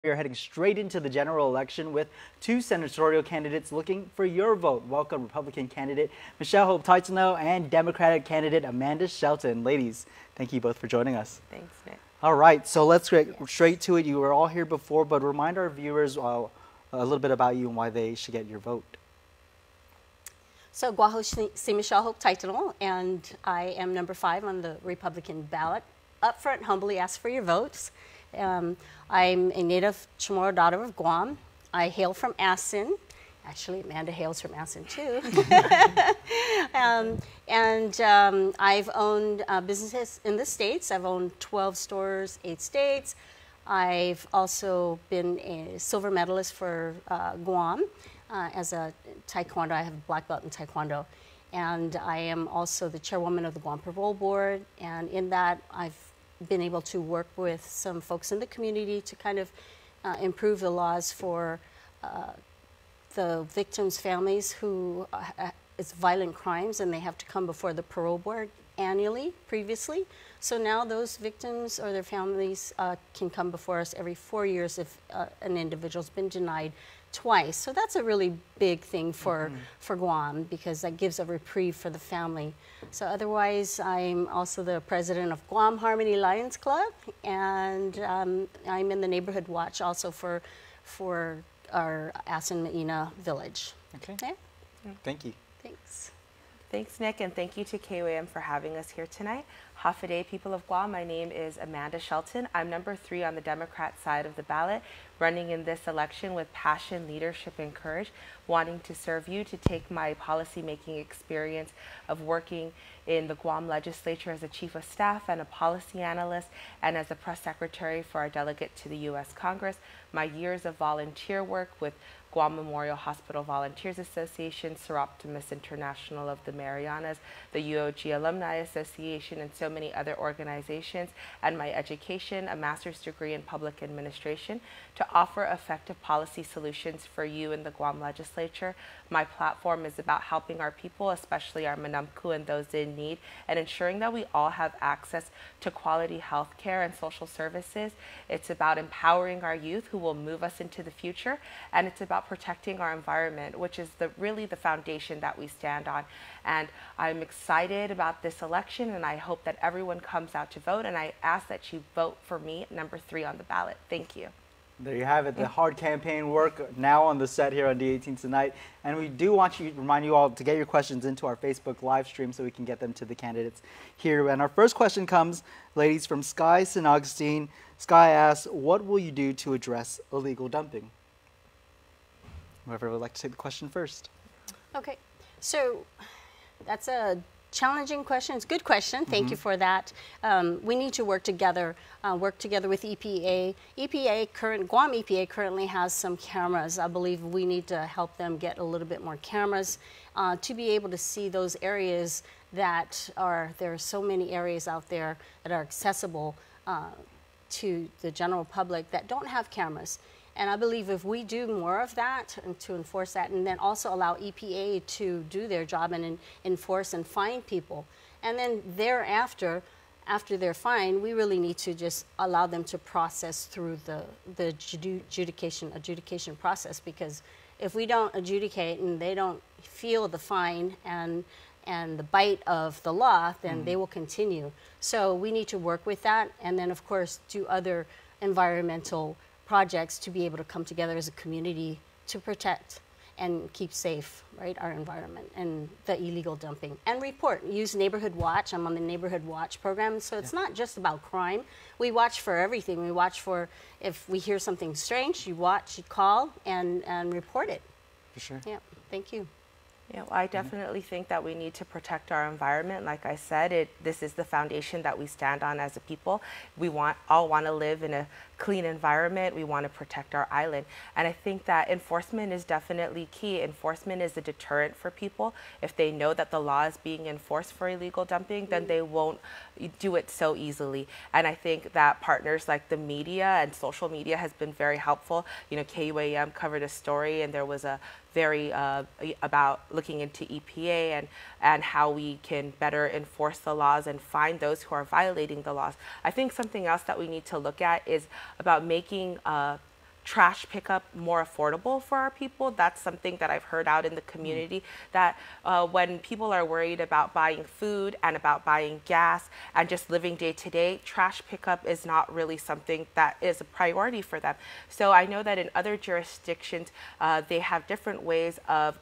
We are heading straight into the general election with two senatorial candidates looking for your vote. Welcome Republican candidate Michelle Taitano and Democratic candidate Amanda Shelton. Ladies, thank you both for joining us. Thanks, Nick. All right, so let's get straight to it. You were all here before, but remind our viewers a little bit about you and why they should get your vote. So, si Michelle Taitano, and I am number 5 on the Republican ballot. Up front, humbly ask for your votes. I'm a native Chamorro daughter of Guam. I hail from Asin. Actually, Amanda hails from Asin too. I've owned businesses in the States. I've owned 12 stores, 8 states. I've also been a silver medalist for Guam as a Taekwondo. I have a black belt in Taekwondo. And I am also the chairwoman of the Guam Parole Board. And in that, I've been able to work with some folks in the community to kind of improve the laws for the victims' families who it's violent crimes and they have to come before the parole board annually previously. So now those victims or their families can come before us every 4 years if an individual's been denied twice. So that's a really big thing for Guam, because that gives a reprieve for the family. So otherwise, I'm also the president of Guam Harmony Lions Club, and I'm in the neighborhood watch also for our Asin Maina village. Okay. Yeah? Thank you. Thanks. Thanks, Nick, and thank you to KOAM for having us here tonight. Hafaday, people of Guam, my name is Amanda Shelton. I'm number 3 on the Democrat side of the ballot, running in this election with passion, leadership, and courage, wanting to serve you, to take my policymaking experience of working in the Guam legislature as a chief of staff and a policy analyst, and as a press secretary for our delegate to the U.S. Congress, my years of volunteer work with Guam Memorial Hospital Volunteers Association, Seroptimus International of the Marianas, the UOG Alumni Association, and so many other organizations, and my education, a master's degree in public administration, to offer effective policy solutions for you in the Guam legislature. My platform is about helping our people, especially our Manamku and those in need, and ensuring that we all have access to quality health care and social services. It's about empowering our youth who will move us into the future, and it's about protecting our environment, which is really the foundation that we stand on. And I'm excited about this election, and I hope that everyone comes out to vote, and I ask that you vote for me, number 3 on the ballot. Thank you. There you have it, the hard campaign work now on the set here on D18 Tonight. And we do want to remind you all to get your questions into our Facebook live stream so we can get them to the candidates here. And our first question comes, ladies, from Sky St. Augustine. Sky asks, what will you do to address illegal dumping? Whoever would like to take the question first. Okay, so that's a challenging question. It's a good question. Thank you for that. We need to work together with EPA. Guam EPA currently has some cameras. I believe we need to help them get a little bit more cameras to be able to see those areas that there are so many areas out there that are accessible to the general public that don't have cameras. And I believe if we do more of that and to enforce that, and then also allow EPA to do their job and enforce and fine people, and then thereafter, after they're fined, we really need to just allow them to process through the adjudication process, because if we don't adjudicate and they don't feel the fine and the bite of the law, then they will continue. So we need to work with that, and then of course do other environmental projects to be able to come together as a community to protect and keep safe, right, our environment and the illegal dumping. And report, use Neighborhood Watch. I'm on the Neighborhood Watch program, so it's not just about crime. We watch for everything. We watch for, if we hear something strange, you watch, you call, and report it. For sure. Yeah, thank you. Yeah, well, I definitely think that we need to protect our environment. Like I said, this is the foundation that we stand on as a people. We all want to live in a clean environment. We want to protect our island. And I think that enforcement is definitely key. Enforcement is a deterrent for people. If they know that the law is being enforced for illegal dumping, then they won't do it so easily. And I think that partners like the media and social media has been very helpful. You know, KUAM covered a story, and there was a very about looking into EPA and how we can better enforce the laws and find those who are violating the laws. I think something else that we need to look at is about making trash pickup more affordable for our people. That's something that I've heard out in the community, that when people are worried about buying food and about buying gas and just living day to day, trash pickup is not really something that is a priority for them. So I know that in other jurisdictions, they have different ways of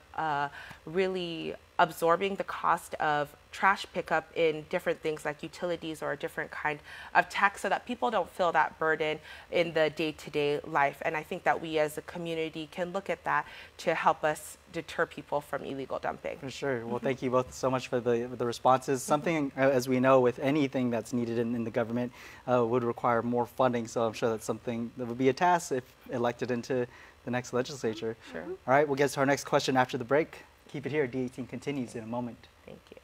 really absorbing the cost of trash pickup in different things like utilities or a different kind of tax, so that people don't feel that burden in the day-to-day life. And I think that we as a community can look at that to help us deter people from illegal dumping. For sure. Well, thank you both so much for the responses. Something, as we know, with anything that's needed in the government would require more funding. So I'm sure that's something that would be a task if elected into the next legislature. Sure. All right, we'll get to our next question after the break. Keep it here. D18 continues in a moment. Thank you.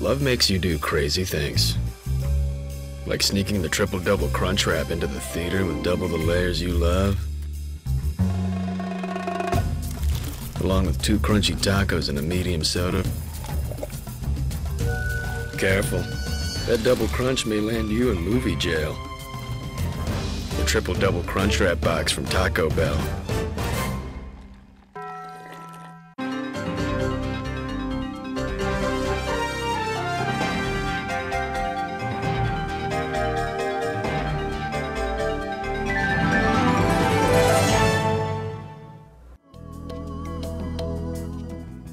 Love makes you do crazy things. Like sneaking the triple-double crunch wrap into the theater with double the layers you love. Along with 2 crunchy tacos and a medium soda. Careful, that double crunch may land you in movie jail. The triple-double crunch wrap box from Taco Bell.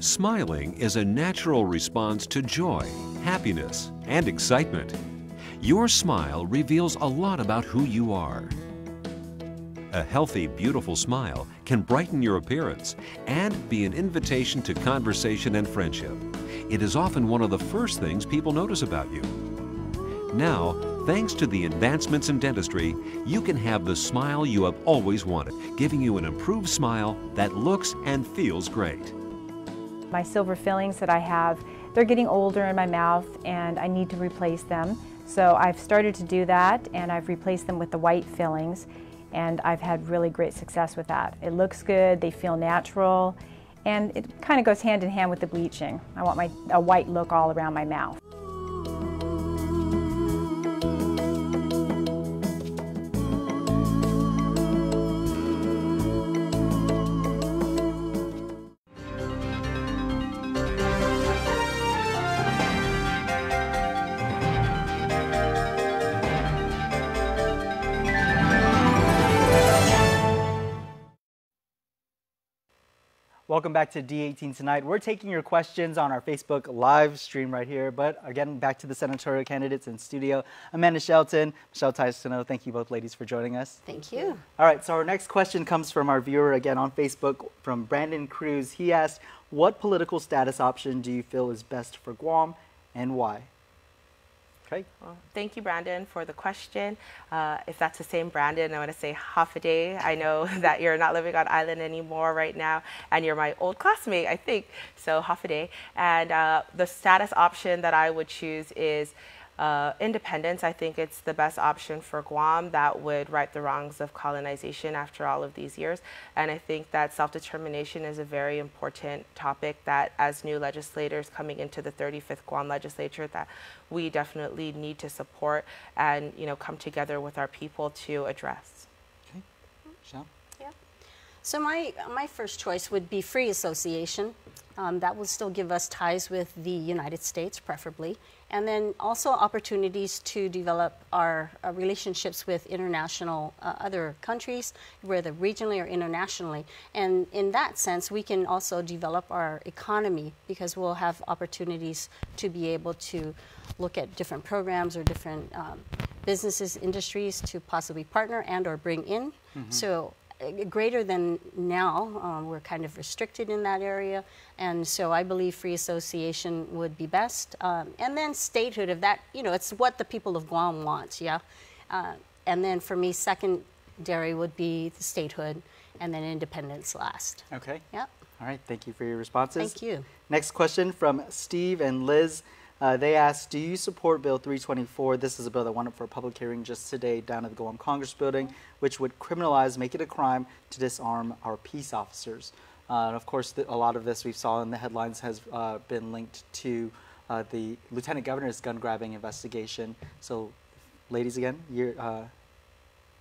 Smiling is a natural response to joy, happiness, and excitement. Your smile reveals a lot about who you are. A healthy, beautiful smile can brighten your appearance and be an invitation to conversation and friendship. It is often one of the first things people notice about you. Now, thanks to the advancements in dentistry, you can have the smile you have always wanted, giving you an improved smile that looks and feels great. My silver fillings that I have, they're getting older in my mouth and I need to replace them. So I've started to do that, and I've replaced them with the white fillings, and I've had really great success with that. It looks good, they feel natural, and it kind of goes hand in hand with the bleaching. I want a white look all around my mouth. Welcome back to D18 Tonight. We're taking your questions on our Facebook live stream right here. But again, back to the senatorial candidates in studio. Amanda Shelton, Michelle Taitano, thank you both ladies for joining us. Thank you. All right, so our next question comes from our viewer again on Facebook from Brandon Cruz. He asked, what political status option do you feel is best for Guam and why? Okay. Well, thank you, Brandon, for the question. If that's the same Brandon, I want to say half a day. I know that you're not living on island anymore right now, and you're my old classmate, I think, so half a day. And the status option that I would choose is independence. I think it's the best option for Guam that would right the wrongs of colonization after all of these years. And I think that self-determination is a very important topic that, as new legislators coming into the 35th Guam legislature, that we definitely need to support and, you know, come together with our people to address. Okay. Michelle? Yeah. So my first choice would be free association. That will still give us ties with the United States, preferably. And then also opportunities to develop our relationships with international other countries, whether regionally or internationally. And in that sense, we can also develop our economy because we'll have opportunities to be able to look at different programs or different businesses, industries to possibly partner and or bring in. Mm-hmm. So greater than now, we're kind of restricted in that area, and so I believe free association would be best. And then statehood of that, you know, it's what the people of Guam want, yeah? And then for me, secondary would be the statehood, and then independence last. Okay. Yep. All right, thank you for your responses. Thank you. Next question from Steve and Liz. They asked, do you support Bill 324? This is a bill that went up for a public hearing just today down at the Guam Congress building, which would criminalize, make it a crime to disarm our peace officers. And of course, a lot of this we saw in the headlines has been linked to the Lieutenant Governor's gun grabbing investigation. So, ladies, again, your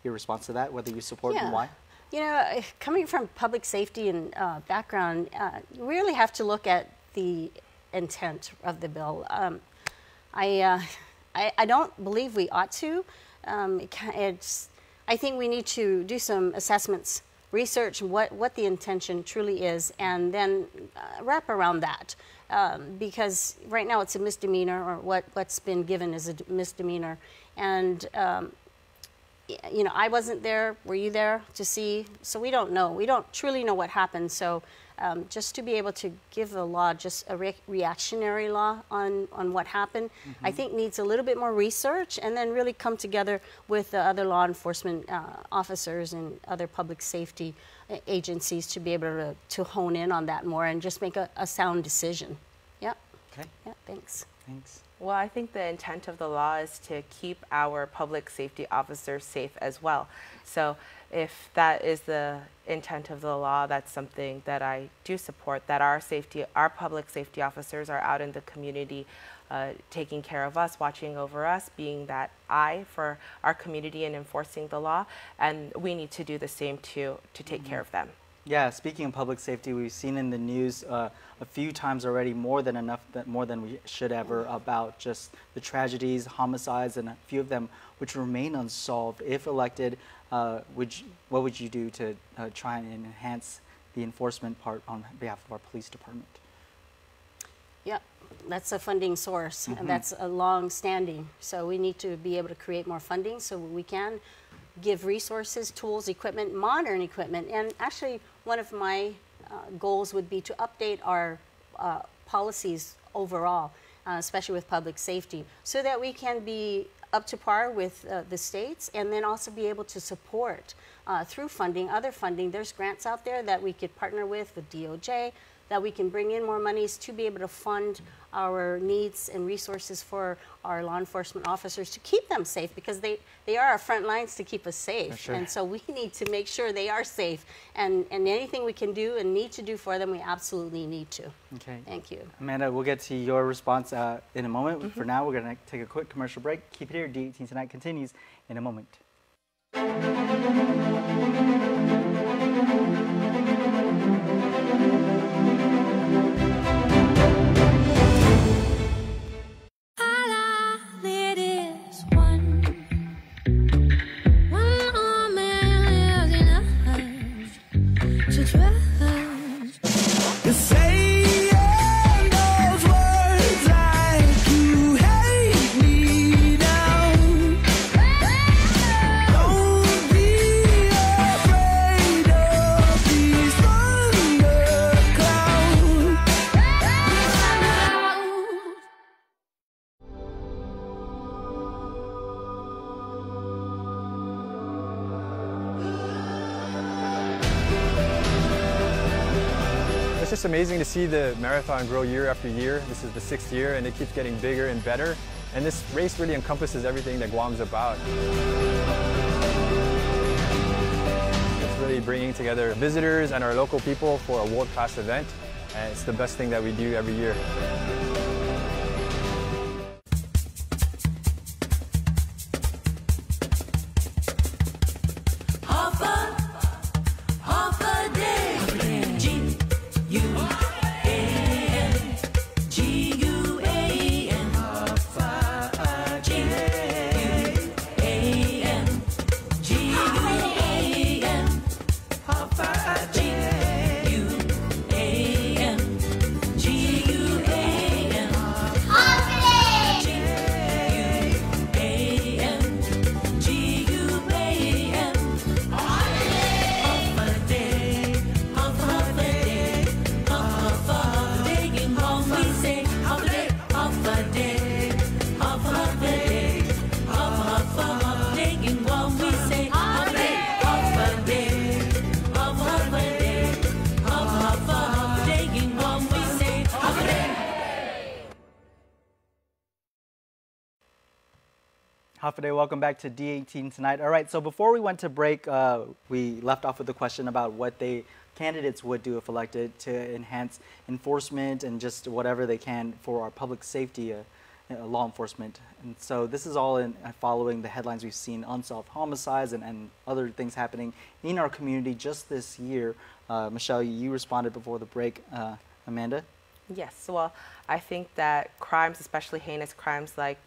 response to that, whether you support and why? You know, coming from public safety and background, you really have to look at the intent of the bill. I don't believe we ought to. I think we need to do some assessments, research what the intention truly is, and then wrap around that. Because right now it's a misdemeanor, or what's been given is a misdemeanor. And you know, I wasn't there. Were you there to see? So we don't know. We don't truly know what happened. So just to be able to give the law just a reactionary law on what happened, I think needs a little bit more research, and then really come together with the other law enforcement officers and other public safety agencies to be able to hone in on that more and just make a sound decision. Yeah. Okay. Yeah, thanks. Thanks. Well, I think the intent of the law is to keep our public safety officers safe as well. So if that is the intent of the law, that's something that I do support, that our public safety officers are out in the community taking care of us, watching over us, being that eye for our community and enforcing the law. And we need to do the same to take care of them. Yeah, speaking of public safety, we've seen in the news a few times already, more than we should ever, about just the tragedies, homicides, and a few of them which remain unsolved. If elected, what would you do to try and enhance the enforcement part on behalf of our police department? Yeah, that's a funding source, and that's a long-standing. So we need to be able to create more funding so we can give resources, tools, equipment, modern equipment. And actually, one of my goals would be to update our policies overall, especially with public safety, so that we can be up to par with the states, and then also be able to support through funding, other funding. There's grants out there that we could partner with DOJ, that we can bring in more monies to be able to fund our needs and resources for our law enforcement officers to keep them safe, because they are our front lines to keep us safe. Sure. And so we need to make sure they are safe, and anything we can do and need to do for them, we absolutely need to. Okay. Thank you. Amanda, we'll get to your response in a moment. For now, we're going to take a quick commercial break. Keep it here. D18 Tonight continues in a moment. It's just amazing to see the marathon grow year after year. This is the 6th year, and it keeps getting bigger and better. And this race really encompasses everything that Guam's about. It's really bringing together visitors and our local people for a world-class event, and it's the best thing that we do every year. Hafaday, welcome back to D18 Tonight. All right, so before we went to break, we left off with the question about what candidates would do if elected to enhance enforcement and just whatever they can for our public safety, law enforcement. And so this is all in following the headlines we've seen, unsolved homicides and other things happening in our community just this year. Michelle, you responded before the break. Amanda? Yes, well, I think that crimes, especially heinous crimes like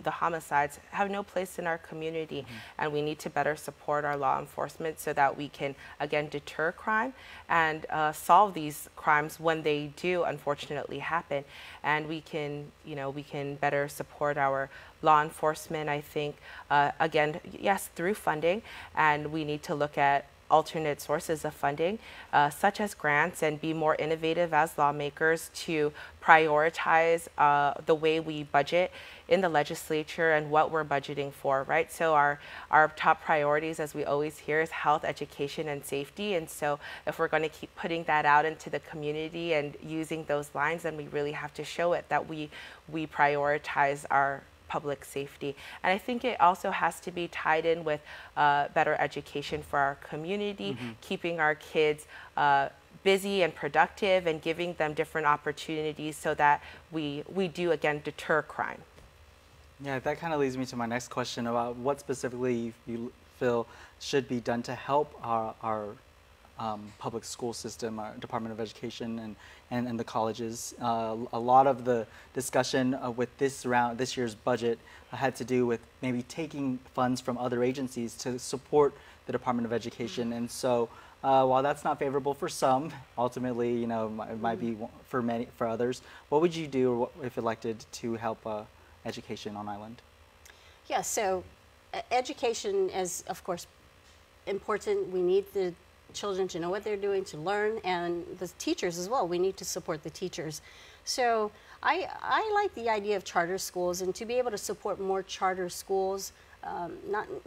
the homicides, have no place in our community, and we need to better support our law enforcement so that we can, again, deter crime and solve these crimes when they do unfortunately happen. And we can, we can better support our law enforcement, I think, again, yes, through funding, and we need to look at alternate sources of funding, such as grants, and be more innovative as lawmakers to prioritize the way we budget in the legislature and what we're budgeting for, right? So our top priorities, as we always hear, is health, education, and safety. And so if we're going to keep putting that out into the community and using those lines, then we really have to show it that we prioritize our public safety. And I think it also has to be tied in with better education for our community, keeping our kids busy and productive and giving them different opportunities so that we do, again, deter crime. Yeah, that kind of leads me to my next question about what specifically you feel should be done to help our public school system, our Department of Education and the colleges. A lot of the discussion with this year's budget had to do with maybe taking funds from other agencies to support the Department of Education. And so while that's not favorable for some, ultimately, it might be for others. What would you do if elected to help education on island? Yeah, so education is, of course, important. We need the children to know what they're doing, to learn, and the teachers as well. We need to support the teachers. So I like the idea of charter schools, and to be able to support more charter schools,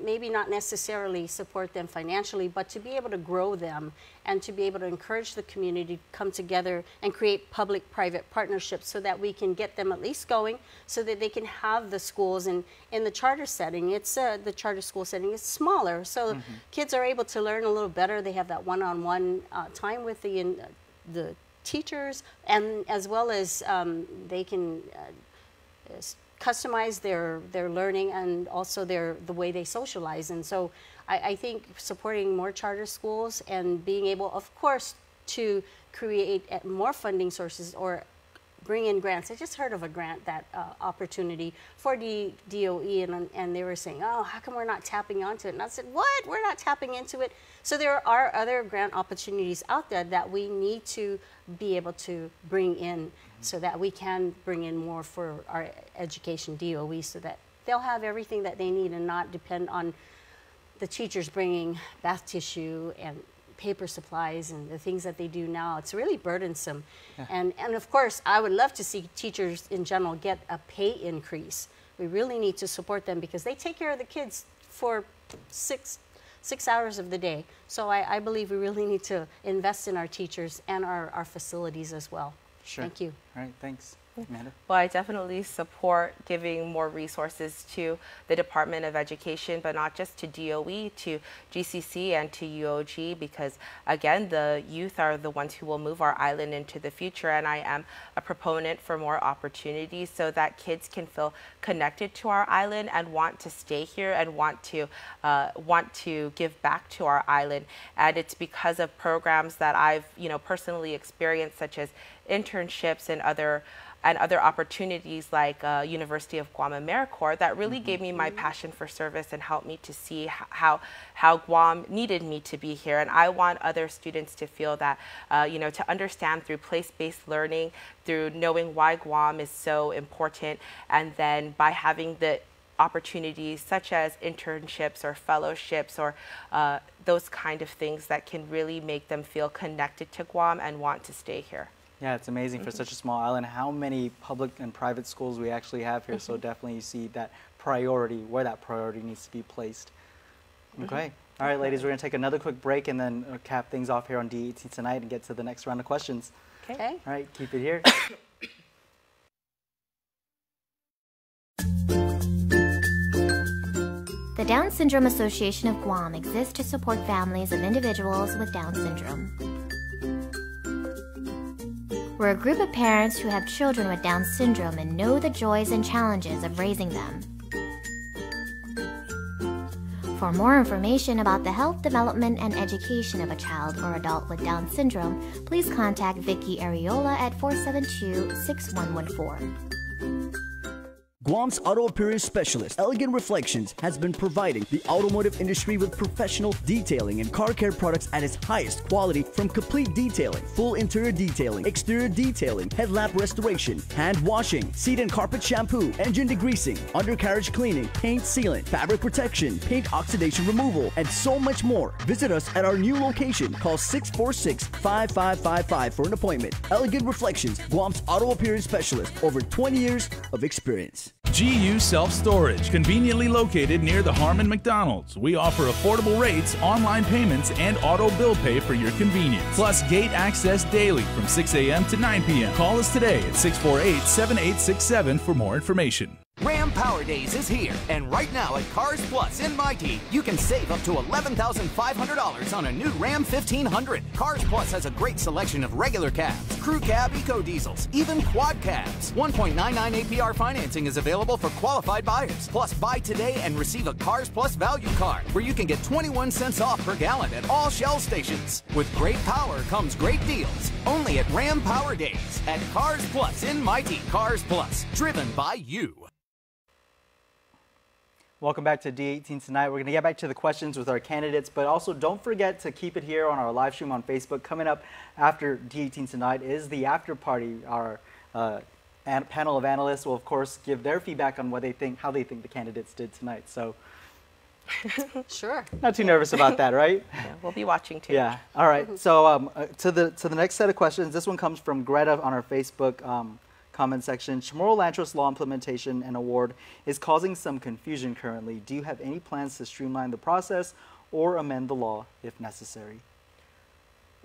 maybe not necessarily support them financially, but to be able to grow them and to be able to encourage the community to come together and create public-private partnerships so that we can get them at least going, so that they can have the schools. And in the charter setting, the charter school setting is smaller, so kids are able to learn a little better. They have that one-on-one time with the teachers, and as well as they can customize their learning and also the way they socialize. And so I think supporting more charter schools and being able, of course, to create more funding sources or bring in grants. I just heard of a grant opportunity for the DOE, and they were saying, oh, how come we're not tapping onto it? And I said, what? We're not tapping into it? So there are other grant opportunities out there that we need to be able to bring in so that we can bring in more for our education DOE, so that they'll have everything that they need and not depend on the teachers bringing bath tissue and paper supplies and the things that they do now. It's really burdensome. Yeah. And of course, I would love to see teachers in general get a pay increase. We really need to support them because they take care of the kids for six hours of the day. So I believe we really need to invest in our teachers and our facilities as well. Sure. Thank you. All right, thanks. Amanda? Well, I definitely support giving more resources to the Department of Education, but not just to DOE, to GCC and to UOG, because again, the youth are the ones who will move our island into the future, and I am a proponent for more opportunities so that kids can feel connected to our island and want to stay here and want to give back to our island. And it's because of programs that I've personally experienced, such as internships and other opportunities like University of Guam AmeriCorps, that really gave me my passion for service and helped me to see how Guam needed me to be here. And I want other students to feel that, to understand through place-based learning, through knowing why Guam is so important, and then by having the opportunities such as internships or fellowships or those kind of things that can really make them feel connected to Guam and want to stay here. Yeah, it's amazing for such a small island how many public and private schools we actually have here. So definitely you see that priority, where that priority needs to be placed. Okay. All right, ladies, we're going to take another quick break and then cap things off here on D18 Tonight and get to the next round of questions. Okay. All right, keep it here. The Down Syndrome Association of Guam exists to support families of individuals with Down syndrome. We're a group of parents who have children with Down syndrome and know the joys and challenges of raising them. For more information about the health, development, and education of a child or adult with Down syndrome, please contact Vicky Areola at 472-6114. Guam's auto appearance specialist, Elegant Reflections, has been providing the automotive industry with professional detailing and car care products at its highest quality, from complete detailing, full interior detailing, exterior detailing, headlamp restoration, hand washing, seat and carpet shampoo, engine degreasing, undercarriage cleaning, paint sealant, fabric protection, paint oxidation removal, and so much more. Visit us at our new location. Call 646-5555 for an appointment. Elegant Reflections, Guam's auto appearance specialist, over 20 years of experience. GU Self-Storage, conveniently located near the Harmon McDonald's. We offer affordable rates, online payments, and auto bill pay for your convenience. Plus gate access daily from 6 a.m. to 9 p.m. Call us today at 648-7867 for more information. Ram Power Days is here, and right now at Cars Plus in Mighty, you can save up to $11,500 on a new Ram 1500. Cars Plus has a great selection of regular cabs, crew cab eco diesels, even quad cabs. 1.99 APR financing is available for qualified buyers. Plus, buy today and receive a Cars Plus value card, where you can get 21 cents off per gallon at all Shell stations. With great power comes great deals. Only at Ram Power Days at Cars Plus in Mighty. Cars Plus, driven by you. Welcome back to D18 Tonight. We're going to get back to the questions with our candidates, but also don't forget to keep it here on our live stream on Facebook. Coming up after D18 Tonight is the after party. Our panel of analysts will, of course, give their feedback on what they think, how they think the candidates did tonight. So, sure. Not too nervous about that, right? Yeah, we'll be watching too. Yeah. All right. So to the next set of questions. This one comes from Greta on our Facebook comment section. Chamorro Land Trust law implementation and award is causing some confusion currently. Do you have any plans to streamline the process or amend the law if necessary?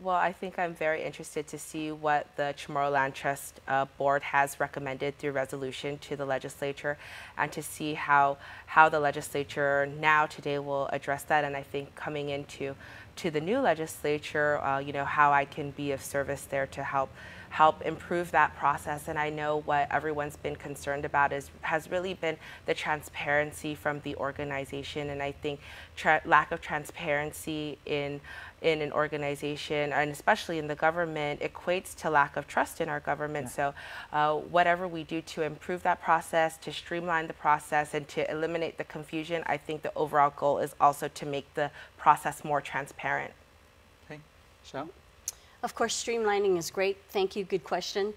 Well, I think I'm very interested to see what the Chamorro Land Trust Board has recommended through resolution to the legislature, and to see how the legislature today will address that. And I think coming into the new legislature, you know, how I can be of service there to help improve that process. And I know what everyone's been concerned about has really been the transparency from the organization. And I think lack of transparency in an organization, and especially in the government, equates to lack of trust in our government. Yeah. So whatever we do to improve that process, to streamline the process, and to eliminate the confusion, I think the overall goal is also to make the process more transparent. Okay, Michelle? Of course, streamlining is great. Thank you. Good question.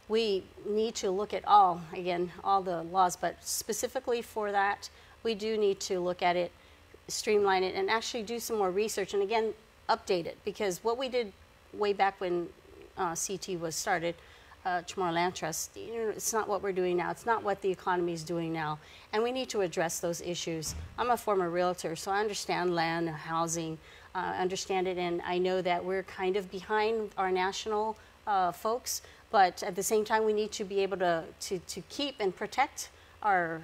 We need to look at all the laws, but specifically for that, we do need to look at it, streamline it, and actually do some more research, and again, update it, because what we did way back when CT was started, Chamorro Land Trust, you know, it's not what we're doing now. It's not what the economy is doing now, and we need to address those issues. I'm a former realtor, so I understand land, housing, understand it, and I know that we're kind of behind our national folks, but at the same time, we need to be able to keep and protect our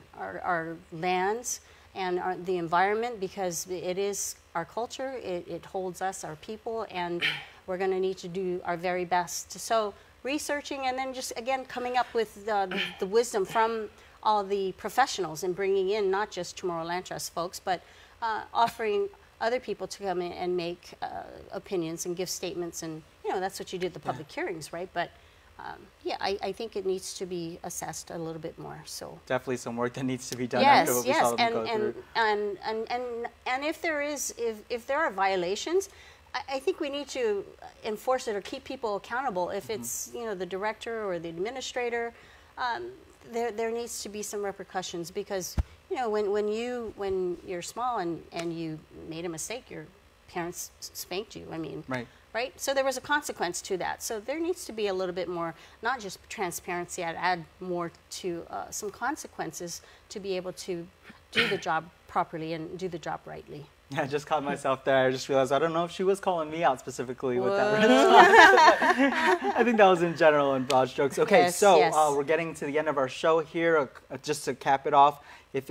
lands and the environment, because it is our culture, it holds us, our people, and we're going to need to do our very best. So researching, and then just, again, coming up with the wisdom from all the professionals, and bringing in not just Chamorro Land Trust folks, but offering other people to come in and make opinions and give statements, and you know, that's what you did at the public hearings, right? But yeah, I think it needs to be assessed a little bit more. So definitely some work that needs to be done after what we saw them go through. And if there are violations, I think we need to enforce it or keep people accountable. If it's, you know, the director or the administrator, there needs to be some repercussions, because you know, when you're small and you made a mistake, your parents spanked you. I mean, right? So there was a consequence to that. So there needs to be a little bit more, not just transparency. I'd add more to some consequences to be able to do the job properly and do the job rightly. Yeah, I just caught myself there. I just realized I don't know if she was calling me out specifically with that response. I think that was in general in broad strokes. Okay, so we're getting to the end of our show here. Just to cap it off, if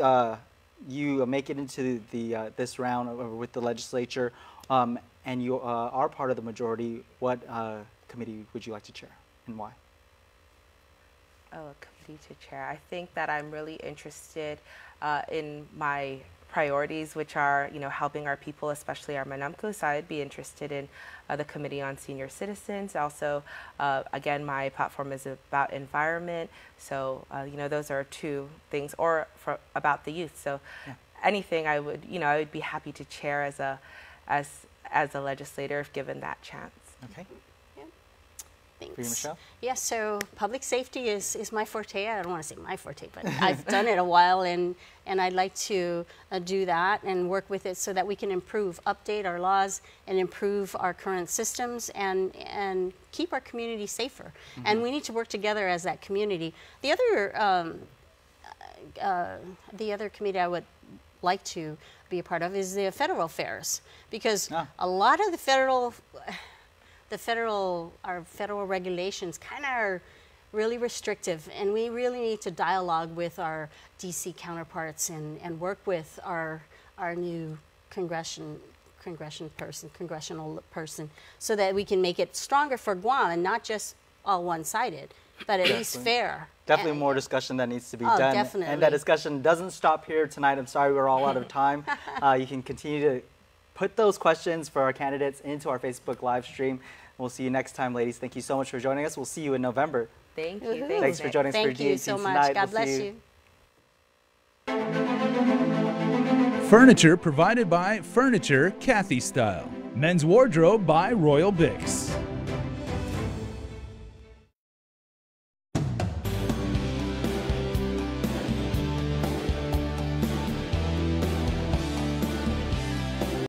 you make it into the this round with the legislature, and you are part of the majority, what committee would you like to chair, and why? Oh, a committee to chair. I think that I'm really interested in my priorities, which are, helping our people, especially our Manamku. So I'd be interested in the Committee on Senior Citizens. Also, again, my platform is about environment. So, those are two things, or about the youth. So anything I would be happy to chair as a legislator if given that chance. Okay. Thanks. For you, Michelle? Yes, so public safety is my forte. I don't want to say my forte, but I've done it a while, and I'd like to do that and work with it so that we can improve, update our laws, and improve our current systems and keep our community safer. Mm-hmm. And we need to work together as that community. The other committee I would like to be a part of is the federal affairs, because a lot of our federal regulations kind of are really restrictive, and we really need to dialogue with our DC counterparts and work with our new congressional person, so that we can make it stronger for Guam and not just all one-sided, but at least fair. Definitely more discussion that needs to be done. Definitely. And that discussion doesn't stop here tonight. I'm sorry we're all out of time. You can continue to put those questions for our candidates into our Facebook live stream. We'll see you next time, ladies. Thank you so much for joining us. We'll see you in November. Thank you. Thanks for joining us for D18 Thank you so much. God bless you. Furniture provided by Furniture Kathy Style. Men's wardrobe by Royal Bix.